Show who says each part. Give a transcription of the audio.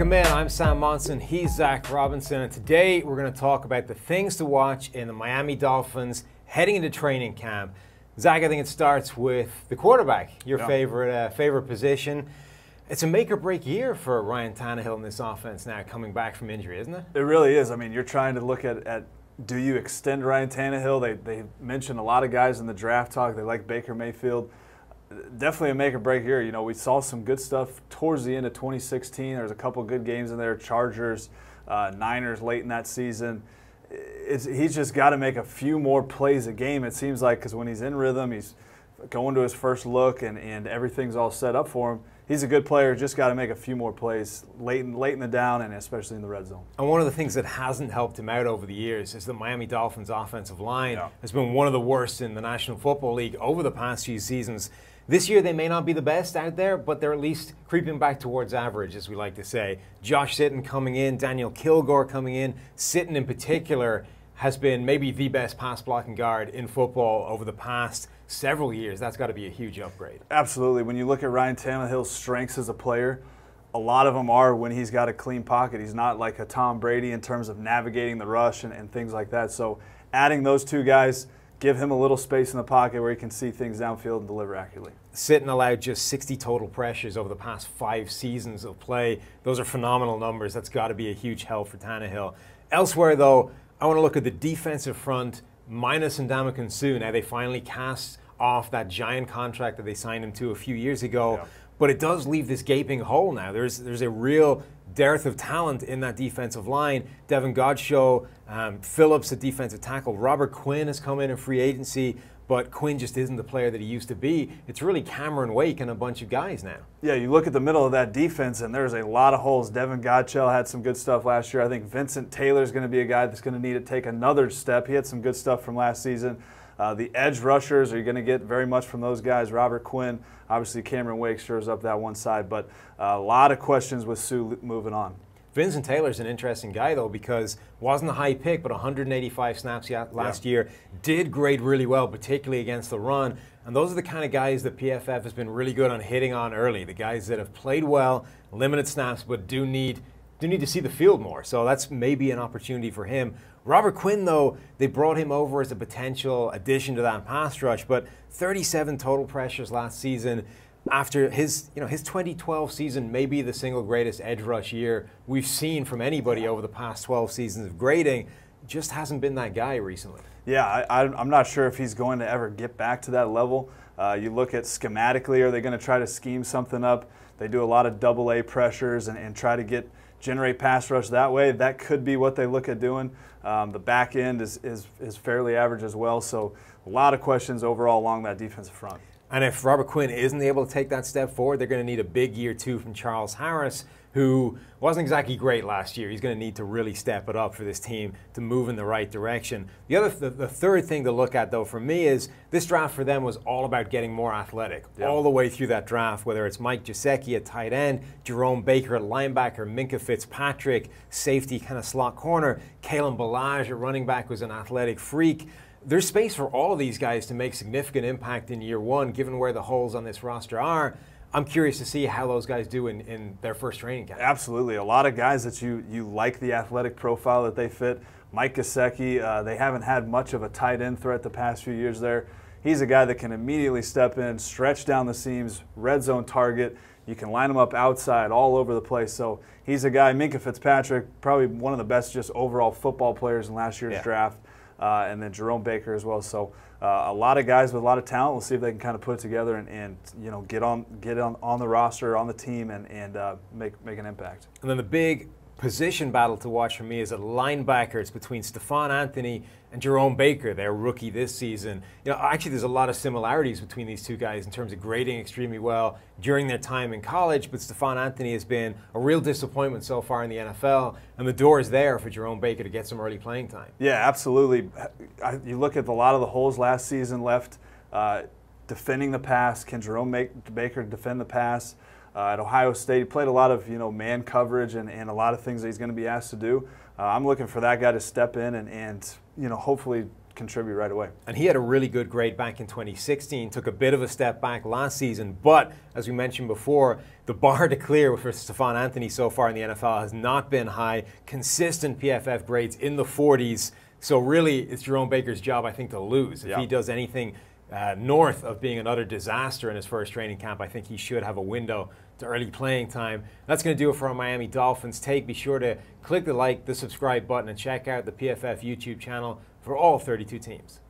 Speaker 1: Welcome in. I'm Sam Monson. He's Zach Robinson. And today we're going to talk about the things to watch in the Miami Dolphins heading into training camp. Zach, I think it starts with the quarterback, your favorite position. It's a make-or-break year for Ryan Tannehill in this offense now, coming back from injury, isn't it?
Speaker 2: It really is. I mean, you're trying to look at do you extend Ryan Tannehill? They mentioned a lot of guys in the draft talk. They like Baker Mayfield. Definitely a make-or-break year. You know, we saw some good stuff towards the end of 2016. There's a couple good games in there, Chargers, Niners late in that season. He's just got to make a few more plays a game, it seems like, because when he's in rhythm, he's going to his first look and everything's all set up for him. He's a good player, just got to make a few more plays late in the down and especially in the red zone.
Speaker 1: And one of the things that hasn't helped him out over the years is the Miami Dolphins offensive line has been one of the worst in the National Football League over the past few seasons. This year they may not be the best out there, but they're at least creeping back towards average, as we like to say. Josh Sitton coming in, Daniel Kilgore coming in. Sitton in particular has been maybe the best pass blocking guard in football over the past several years. That's got to be a huge upgrade.
Speaker 2: Absolutely. When you look at Ryan Tannehill's strengths as a player, a lot of them are when he's got a clean pocket. He's not like a Tom Brady in terms of navigating the rush and things like that. So adding those two guys, give him a little space in the pocket where he can see things downfield and deliver accurately.
Speaker 1: Sitton allowed just 60 total pressures over the past 5 seasons of play. Those are phenomenal numbers. That's got to be a huge help for Tannehill. Elsewhere, though, I want to look at the defensive front minus Ndamukong Suh. Now, they finally cast off that giant contract that they signed him to a few years ago. Yeah. But it does leave this gaping hole now. There's a real dearth of talent in that defensive line. Devin Godchaux, Phillips at defensive tackle. Robert Quinn has come in free agency, but Quinn just isn't the player that he used to be. It's really Cameron Wake and a bunch of guys now.
Speaker 2: Yeah, you look at the middle of that defense, and there's a lot of holes. Devin Godchaux had some good stuff last year. I think Vincent Taylor's going to be a guy that's going to need to take another step. He had some good stuff from last season. The edge rushers, are you going to get very much from those guys? Robert Quinn, obviously Cameron Wake shows up that one side, but a lot of questions with Suh moving on.
Speaker 1: Vincent Taylor's an interesting guy, though, because wasn't a high pick, but 185 snaps last year. Did grade really well, particularly against the run. And those are the kind of guys that PFF has been really good on hitting on early. The guys that have played well, limited snaps, but do need to see the field more. So that's maybe an opportunity for him. Robert Quinn, though, they brought him over as a potential addition to that pass rush, but 37 total pressures last season. After his 2012 season, maybe the single greatest edge rush year we've seen from anybody over the past 12 seasons of grading, just hasn't been that guy recently.
Speaker 2: Yeah, I'm not sure if he's going to ever get back to that level. You look at schematically, are they going to try to scheme something up? They do a lot of double-A pressures and try to generate pass rush that way. That could be what they look at doing. The back end is fairly average as well, so a lot of questions overall along that defensive front.
Speaker 1: And if Robert Quinn isn't able to take that step forward, they're going to need a big year, too, from Charles Harris, who wasn't exactly great last year. He's going to need to really step it up for this team to move in the right direction. The third thing to look at, though, for me is this draft for them was all about getting more athletic all the way through that draft, whether it's Mike Gesicki at tight end, Jerome Baker at linebacker, Minkah Fitzpatrick, safety kind of slot corner, Kalen Ballage at running back was an athletic freak. There's space for all of these guys to make significant impact in year one, given where the holes on this roster are. I'm curious to see how those guys do in their first training camp.
Speaker 2: Absolutely. A lot of guys that you like the athletic profile that they fit. Mike Gesicki, they haven't had much of a tight end threat the past few years there. He's a guy that can immediately step in, stretch down the seams, red zone target. You can line him up outside all over the place. So he's a guy, Minkah Fitzpatrick, probably one of the best just overall football players in last year's draft. And then Jerome Baker as well. So a lot of guys with a lot of talent. We'll see if they can kind of put it together and get on the roster, on the team, and make an impact.
Speaker 1: And then the big position battle to watch for me is at linebacker. It's between Stephon Anthony and Jerome Baker, their rookie this season. Actually, there's a lot of similarities between these two guys in terms of grading extremely well during their time in college, but Stephon Anthony has been a real disappointment so far in the NFL, and the door is there for Jerome Baker to get some early playing time.
Speaker 2: Yeah, absolutely. You look at a lot of the holes last season left, defending the pass. Can Jerome Baker defend the pass? At Ohio State, he played a lot of man coverage and a lot of things that he's going to be asked to do. I'm looking for that guy to step in and hopefully contribute right away.
Speaker 1: And he had a really good grade back in 2016, took a bit of a step back last season, but as we mentioned before, the bar to clear for Stephon Anthony so far in the NFL has not been high. Consistent PFF grades in the 40s. So really, it's Jerome Baker's job, I think, to lose. If he does anything north of being another disaster in his first training camp, I think he should have a window to early playing time. That's going to do it for our Miami Dolphins take. Be sure to click the like, the subscribe button, and check out the PFF YouTube channel for all 32 teams.